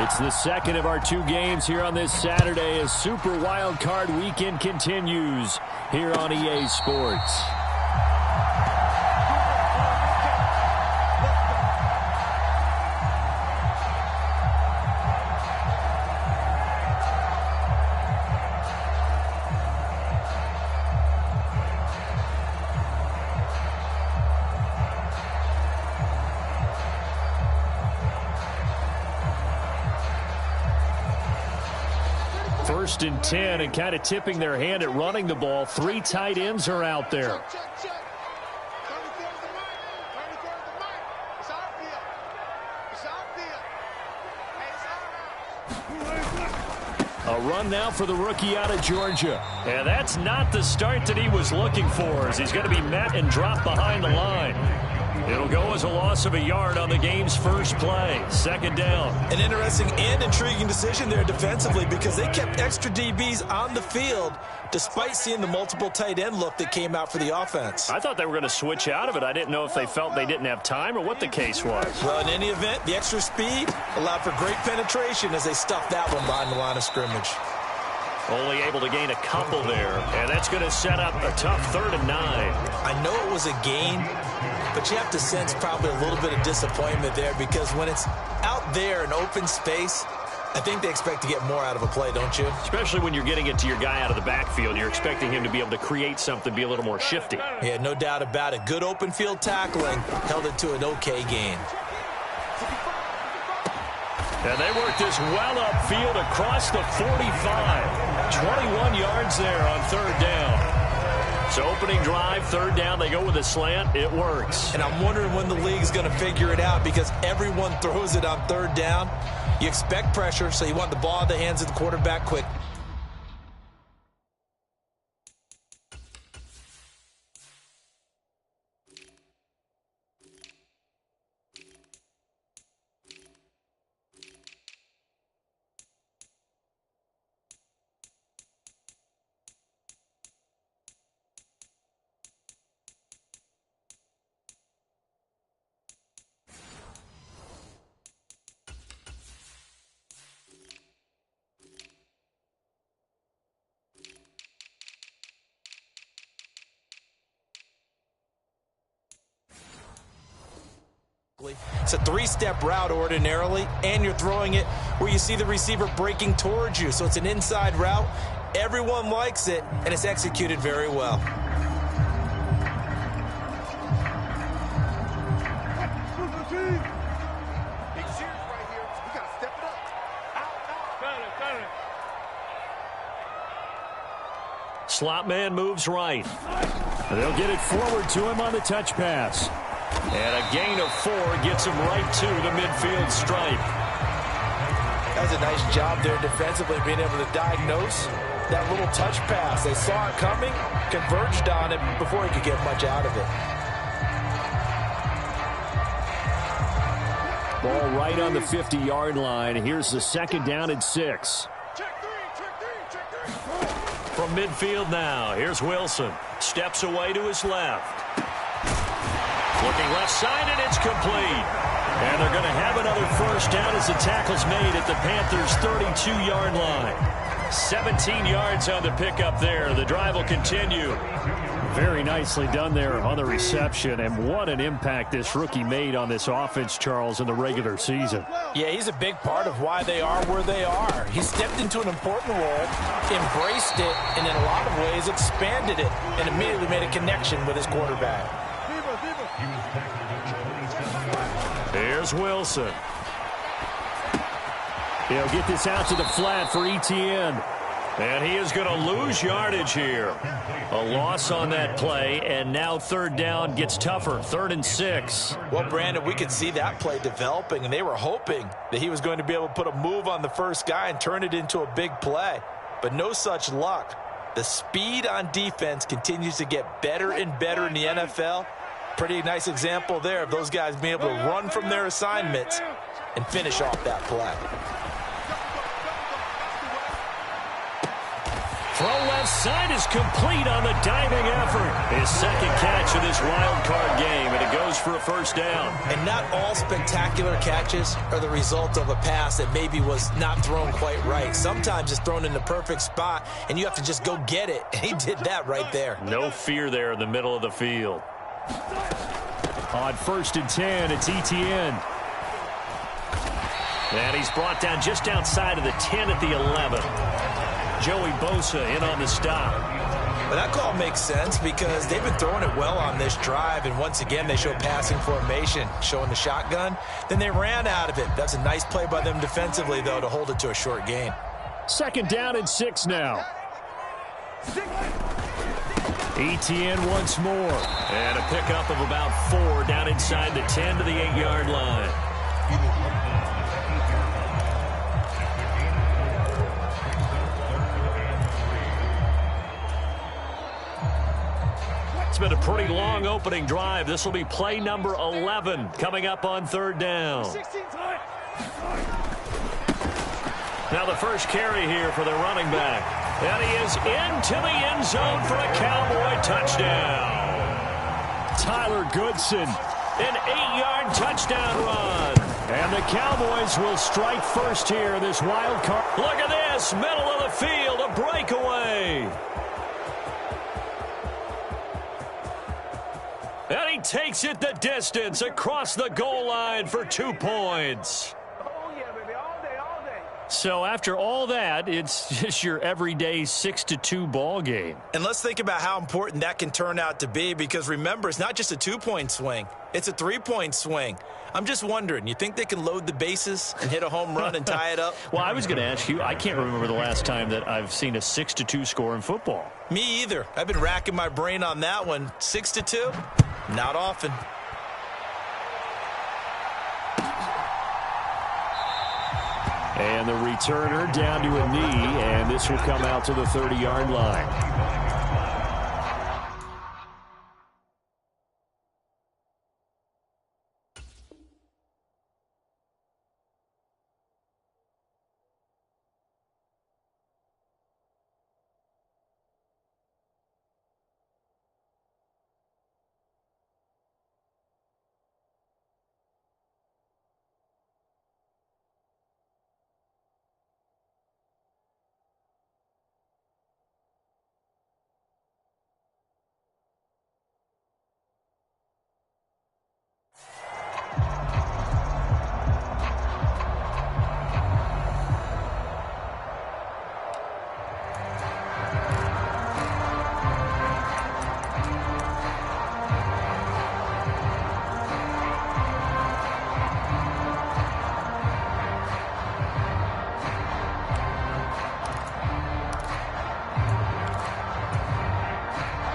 It's the second of our 2 games here on this Saturday as Super Wild Card Weekend continues here on EA Sports. First and 10, and kind of tipping their hand at running the ball. 3 tight ends are out there. A run now for the rookie out of Georgia. And that's not the start that he was looking for, as he's going to be met and dropped behind the line. It'll go as a loss of a yard on the game's first play. Second down. An interesting and intriguing decision there defensively, because they kept extra DBs on the field despite seeing the multiple tight end look that came out for the offense. I thought they were going to switch out of it. I didn't know if they felt they didn't have time or what the case was. Well, in any event, the extra speed allowed for great penetration as they stuffed that one behind the line of scrimmage. Only able to gain a couple there, and that's going to set up a tough 3rd and 9. I know it was a gain, but you have to sense probably a little bit of disappointment there, because when it's out there in open space, I think they expect to get more out of a play, don't you? Especially when you're getting it to your guy out of the backfield. You're expecting him to be able to create something, be a little more shifty. Yeah, no doubt about it. Good open field tackling held it to an okay gain. And they work this well upfield across the 45. 21 yards there on 3rd down. So opening drive, 3rd down, they go with a slant. It works. And I'm wondering when the league's going to figure it out, because everyone throws it on 3rd down. You expect pressure, so you want the ball in the hands of the quarterback quick. It's a 3-step route ordinarily, and you're throwing it where you see the receiver breaking towards you. So it's an inside route. Everyone likes it, and it's executed very well. Slot man moves right. They'll get it forward to him on the touch pass. And a gain of 4 gets him right to the midfield stripe. That was a nice job there defensively, being able to diagnose that little touch pass. They saw it coming, converged on it before he could get much out of it. Ball right on the 50-yard line. Here's the 2nd down and 6. From midfield now, here's Wilson. Steps away to his left. Looking left side, and it's complete. And they're going to have another first down as the tackle's made at the Panthers' 32-yard line. 17 yards on the pickup there. The drive will continue. Very nicely done there on the reception, and what an impact this rookie made on this offense, Charles, in the regular season. Yeah, he's a big part of why they are where they are. He stepped into an important role, embraced it, and in a lot of ways expanded it, and immediately made a connection with his quarterback. Here's Wilson. He'll get this out to the flat for Etienne. And he is going to lose yardage here. A loss on that play, and now 3rd down gets tougher. 3rd and 6. Well, Brandon, we could see that play developing, and they were hoping that he was going to be able to put a move on the first guy and turn it into a big play. But no such luck. The speed on defense continues to get better and better in the NFL. Pretty nice example there of those guys being able to run from their assignments and finish off that play. Throw left left side is complete on the diving effort. His second catch of this wild card game, and it goes for a first down. And not all spectacular catches are the result of a pass that maybe was not thrown quite right. Sometimes it's thrown in the perfect spot, and you have to just go get it. And he did that right there. No fear there in the middle of the field. On 1st and 10, it's Etienne. And he's brought down just outside of the 10 at the 11. Joey Bosa in on the stop. But that call makes sense because they've been throwing it well on this drive, and once again they show passing formation, showing the shotgun. Then they ran out of it. That's a nice play by them defensively, though, to hold it to a short gain. 2nd down and 6 now. Etienne once more. And a pickup of about 4 down inside the 10 to the 8-yard line. It's been a pretty long opening drive. This will be play number 11 coming up on 3rd down. Now the first carry here for the running back. And he is into the end zone for a Cowboy touchdown. Tyler Goodson, an 8-yard touchdown run. And the Cowboys will strike first here, this wild card. Look at this, middle of the field, a breakaway. And he takes it the distance across the goal line for 2 points. So after all that, it's just your everyday 6-2 ball game. And let's think about how important that can turn out to be, because remember, it's not just a 2-point swing. It's a 3-point swing. I'm just wondering, you think they can load the bases and hit a home run and tie it up? Well, I was going to ask you, I can't remember the last time that I've seen a 6-2 score in football. Me either. I've been racking my brain on that one. 6-2? Not often. And the returner down to a knee, and this will come out to the 30-yard line.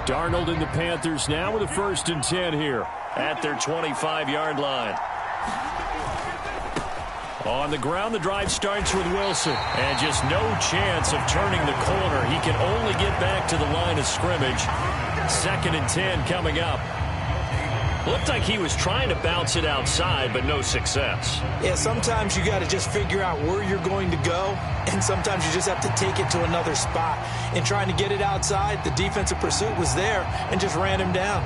Darnold and the Panthers now with a 1st and 10 here at their 25-yard line. On the ground, the drive starts with Wilson. And just no chance of turning the corner. He can only get back to the line of scrimmage. 2nd and 10 coming up. Looked like he was trying to bounce it outside, but no success. Yeah, sometimes you got to just figure out where you're going to go, and sometimes you just have to take it to another spot. In trying to get it outside, the defensive pursuit was there and just ran him down.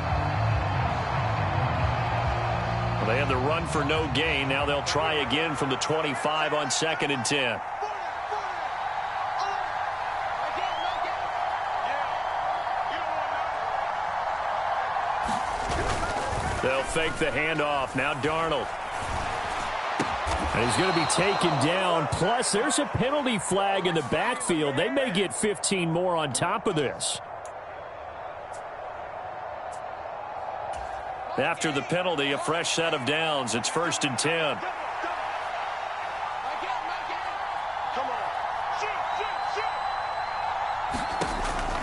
Well, they had the run for no gain. Now they'll try again from the 25 on 2nd and 10. They'll fake the handoff. Now Darnold. And he's going to be taken down. Plus, there's a penalty flag in the backfield. They may get 15 more on top of this. After the penalty, a fresh set of downs. It's 1st and 10.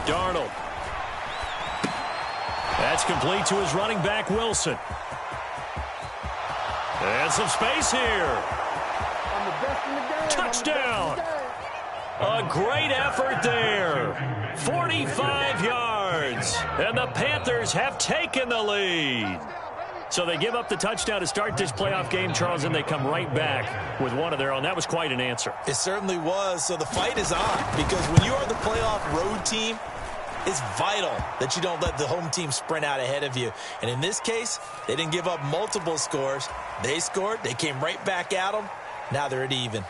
Darnold. That's complete to his running back, Wilson. And some space here. Touchdown. A great effort there. 45 yards. And the Panthers have taken the lead. So they give up the touchdown to start this playoff game, Charles, and they come right back with one of their own. That was quite an answer. It certainly was. So the fight is on, because when you are the playoff road team, It's vital that you don't let the home team sprint out ahead of you. And in this case, they didn't give up multiple scores. They scored. They came right back at them. Now they're at even.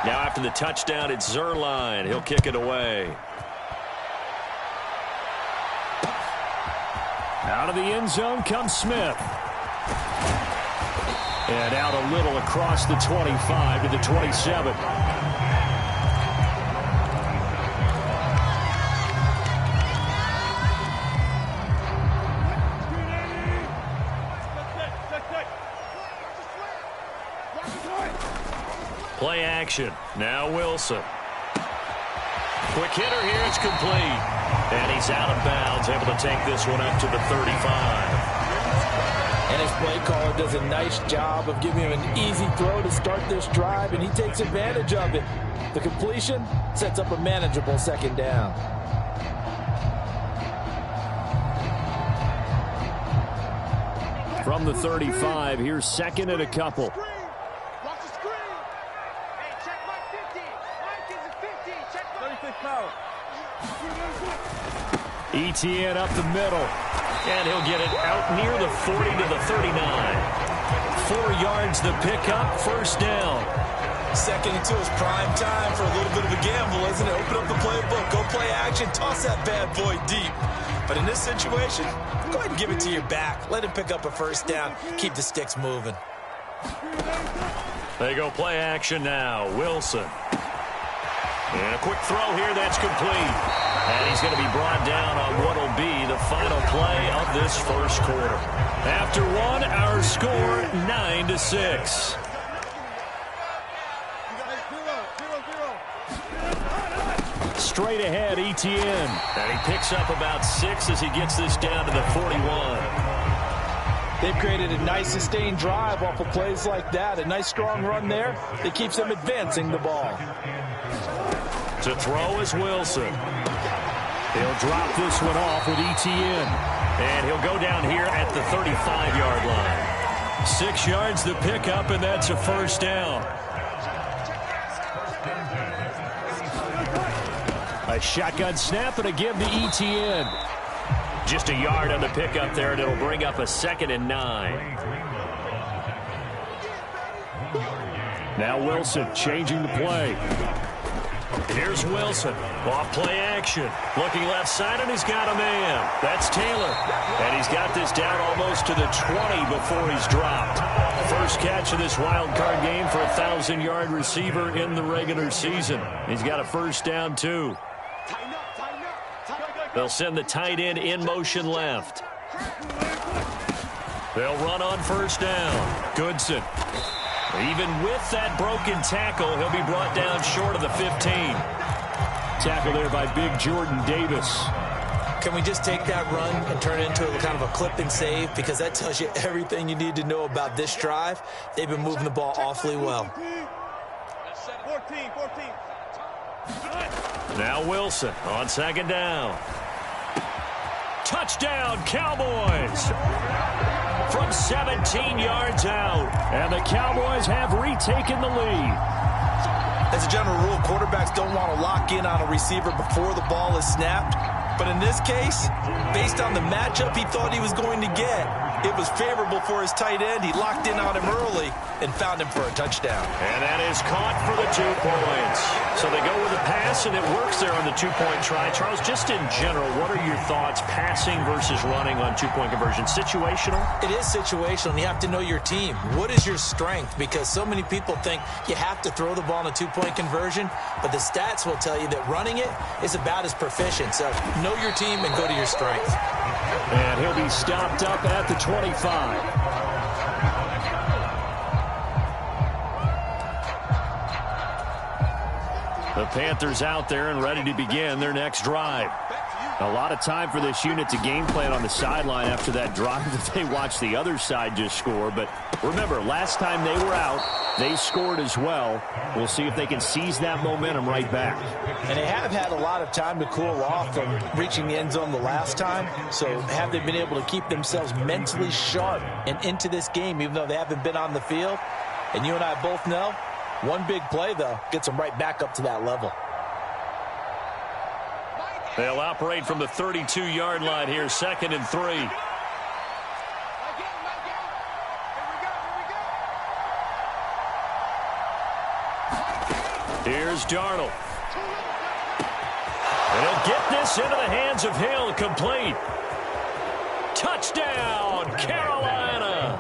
Now after the touchdown, it's Zerline. He'll kick it away. Out of the end zone comes Smith. And out a little across the 25 to the 27. Play action. Now Wilson. Quick hitter here. It's complete. And he's out of bounds, able to take this one up to the 35. And his play caller does a nice job of giving him an easy throw to start this drive, and he takes advantage of it. The completion sets up a manageable second down. From the 35, here's second and a couple. ETN up the middle, and he'll get it out near the 40 to the 39. 4 yards the pickup, first down. Second and 2 is prime time for a little bit of a gamble, isn't it? Open up the playbook, go play action, toss that bad boy deep. But in this situation, go ahead and give it to your back. Let him pick up a first down, keep the sticks moving. They go play action now. Wilson. And a quick throw here, that's complete. And he's going to be brought down on what will be the final play of this first quarter. After one, our score 9-6. Straight ahead, ETN. And he picks up about 6 as he gets this down to the 41. They've created a nice sustained drive off of plays like that. A nice strong run there that keeps them advancing the ball. To throw is Wilson. He'll drop this one off with ETN. And he'll go down here at the 35-yard line. 6 yards the pickup, and that's a first down. A shotgun snap and a give to ETN. Just a yard on the pickup there, and it'll bring up a 2nd and 9. Now Wilson changing the play. Here's Wilson. Off play action. Looking left side, and he's got a man. That's Taylor. And he's got this down almost to the 20 before he's dropped. First catch of this wild card game for a 1,000-yard receiver in the regular season. He's got a first down, too. They'll send the tight end in motion left. They'll run on first down. Goodson. Even with that broken tackle, he'll be brought down short of the 15. Tackle there by big Jordan Davis. Can we just take that run and turn it into kind of a clip and save? Because that tells you everything you need to know about this drive. They've been moving the ball awfully well. 14. Now Wilson on second down. Touchdown, Cowboys! From 17 yards out. And the Cowboys have retaken the lead. As a general rule, quarterbacks don't want to lock in on a receiver before the ball is snapped. But in this case, based on the matchup he thought he was going to get, it was favorable for his tight end. He locked in on him early and found him for a touchdown. And that is caught for the 2 points. So they go with a pass, and it works there on the 2-point try. Charles, just in general, what are your thoughts passing versus running on 2-point conversion? Situational? It is situational, and you have to know your team. What is your strength? Because so many people think you have to throw the ball in a 2-point conversion, but the stats will tell you that running it is about as proficient. So know your team and go to your strength. And he'll be stopped up at the 25. The Panthers out there and ready to begin their next drive. A lot of time for this unit to game plan on the sideline after that drive that they watched the other side just score. But remember, last time they were out, they scored as well. We'll see if they can seize that momentum right back. And they have had a lot of time to cool off from reaching the end zone the last time. So have they been able to keep themselves mentally sharp and into this game, even though they haven't been on the field? And you and I both know, one big play, though, gets them right back up to that level. They'll operate from the 32-yard line here, 2nd and 3. Here's Darnold. And he'll get this into the hands of Hill, complete. Touchdown, Carolina.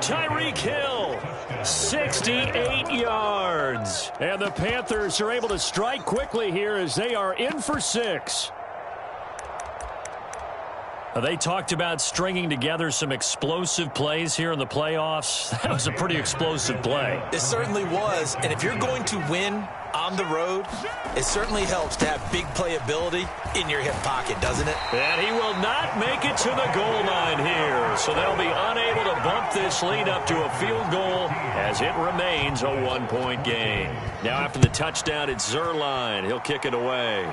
Tyreek Hill, 68 yards. And the Panthers are able to strike quickly here as they are in for 6. They talked about stringing together some explosive plays here in the playoffs. That was a pretty explosive play. It certainly was. And if you're going to win on the road, it certainly helps to have big playability in your hip pocket, doesn't it? And he will not make it to the goal line here. So they'll be unable to bump this lead up to a field goal as it remains a 1-point game. Now after the touchdown, it's Zerline. He'll kick it away.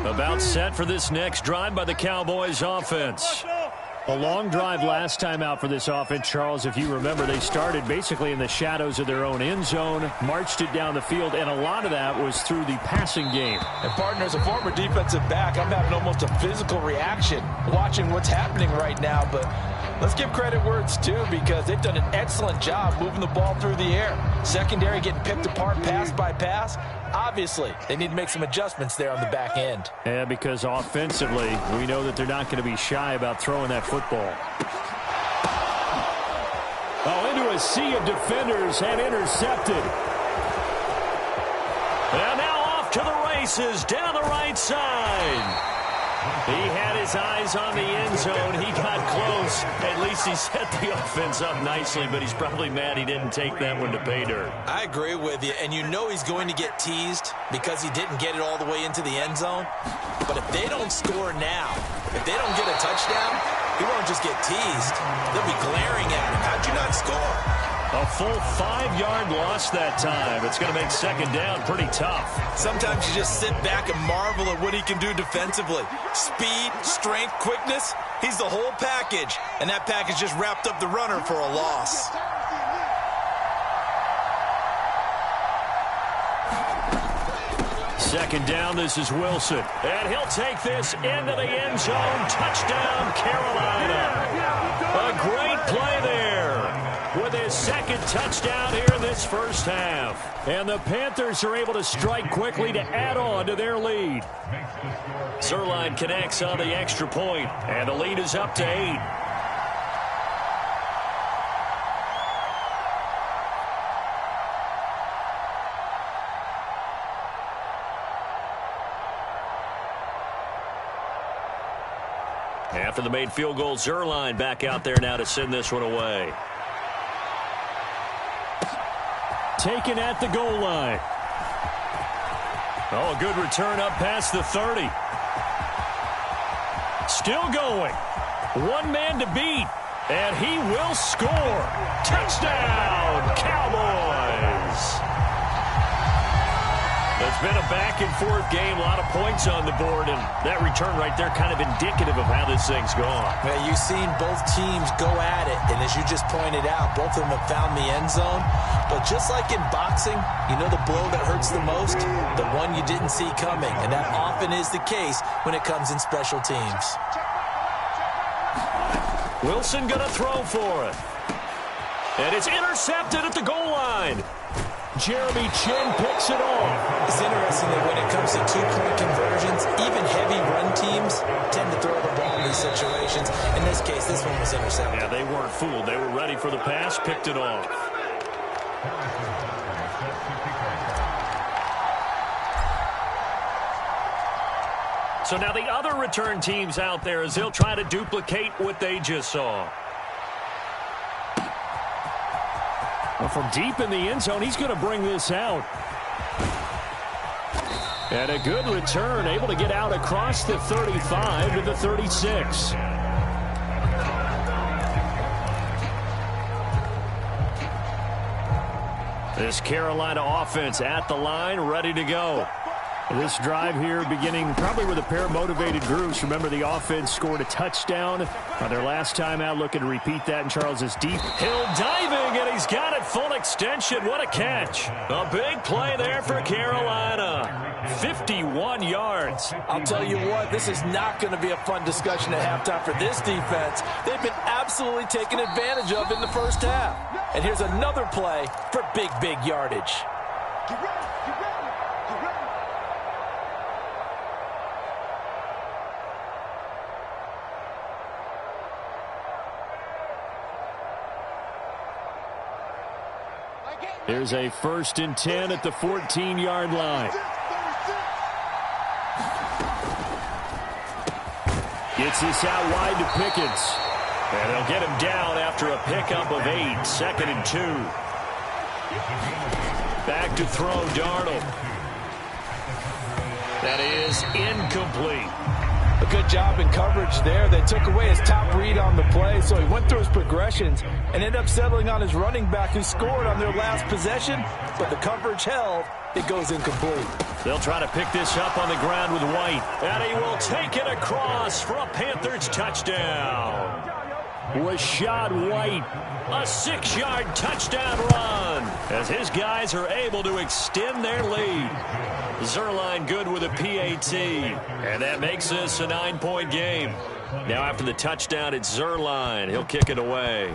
About set for this next drive by the Cowboys offense. A long drive last time out for this offense, Charles. If you remember, they started basically in the shadows of their own end zone, marched it down the field, and a lot of that was through the passing game. And, partner, as a former defensive back, I'm having almost a physical reaction watching what's happening right now. But let's give credit where it's due because they've done an excellent job moving the ball through the air. Secondary getting picked apart pass by pass. Obviously, they need to make some adjustments there on the back end. Yeah, because offensively, we know that they're not going to be shy about throwing that football. Oh, into a sea of defenders and intercepted. And now off to the races down the right side. He had his eyes on the end zone. He got close. At least he set the offense up nicely, but he's probably mad he didn't take that one to pay dirt. I agree with you, and you know he's going to get teased because he didn't get it all the way into the end zone. But if they don't score now, if they don't get a touchdown, he won't just get teased. They'll be glaring at him. How'd you not score? A full 5-yard loss that time. It's going to make second down pretty tough. Sometimes you just sit back and marvel at what he can do defensively. Speed, strength, quickness, he's the whole package. And that package just wrapped up the runner for a loss. Second down, this is Wilson. And he'll take this into the end zone. Touchdown, Carolina. A great play there with his second touchdown here in this first half. And the Panthers are able to strike quickly to add on to their lead. Zerline connects on the extra point, and the lead is up to 8. After the made field goal, Zerline back out there now to send this one away. Taken at the goal line. Oh, a good return up past the 30. Still going. One man to beat. And he will score. Touchdown, Cowboys. It's been a back-and-forth game, a lot of points on the board, and that return right there kind of indicative of how this thing's gone. Well, you've seen both teams go at it, and as you just pointed out, both of them have found the end zone. But just like in boxing, you know the blow that hurts the most? The one you didn't see coming, and that often is the case when it comes in special teams. Wilson going to throw for it. And it's intercepted at the goal line. Jeremy Chin picks it off. It's interesting that when it comes to two-point conversions, even heavy run teams tend to throw the ball in these situations. In this case, this one was intercepted. Yeah, they weren't fooled. They were ready for the pass, picked it off. So now the other return teams out there as they'll try to duplicate what they just saw. Well, from deep in the end zone, he's going to bring this out. And a good return, able to get out across the 35 to the 36. This Carolina offense at the line, ready to go. This drive here beginning probably with a pair of motivated groups. Remember, the offense scored a touchdown on their last time out. Looking to repeat that, and Charles is deep. Hill diving, and he's got it full extension. What a catch. A big play there for Carolina. 51 yards. I'll tell you what, this is not going to be a fun discussion at halftime for this defense. They've been absolutely taken advantage of in the first half. And here's another play for big, big yardage. Here's a 1st and 10 at the 14-yard line. Gets this out wide to Pickens. And they'll get him down after a pickup of 8. 2nd and 2. Back to throw, Darnold. That is incomplete. A good job in coverage there. They took away his top read on the play, so he went through his progressions and ended up settling on his running back who scored on their last possession, but the coverage held. It goes incomplete. They'll try to pick this up on the ground with White, and he will take it across for a Panthers touchdown. Rashad White, a 6-yard touchdown run as his guys are able to extend their lead. Zerline good with a PAT, and that makes this a 9-point game. Now after the touchdown, it's Zerline. He'll kick it away.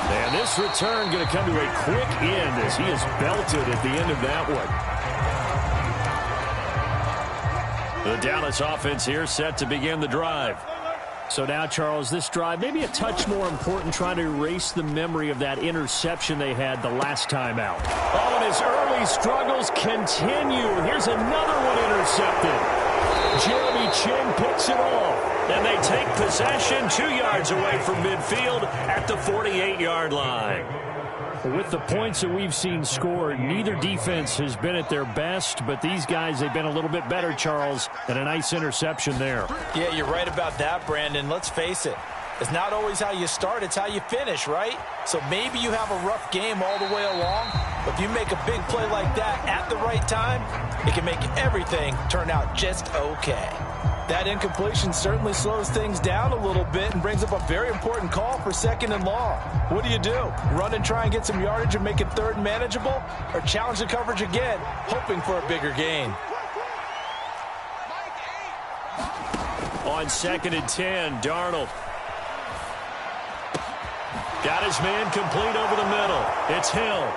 And this return going to come to a quick end as he is belted at the end of that one. The Dallas offense here set to begin the drive. So now, Charles, this drive maybe a touch more important, trying to erase the memory of that interception they had the last time out. Oh, and his early struggles continue. Here's another one intercepted. Jeremy Chin picks it off. And they take possession 2 yards away from midfield at the 48-yard line. With the points that we've seen scored, neither defense has been at their best, but these guys, they've been a little bit better, Charles, and a nice interception there. Yeah, you're right about that, Brandon. Let's face it. It's not always how you start, it's how you finish, right? So maybe you have a rough game all the way along, but if you make a big play like that at the right time, it can make everything turn out just okay. That incompletion certainly slows things down a little bit and brings up a very important call for 2nd and long. What do? Run and try and get some yardage and make it 3rd and manageable? Or challenge the coverage again, hoping for a bigger gain? On 2nd and 10, Darnold. Got his man complete over the middle. It's Hill.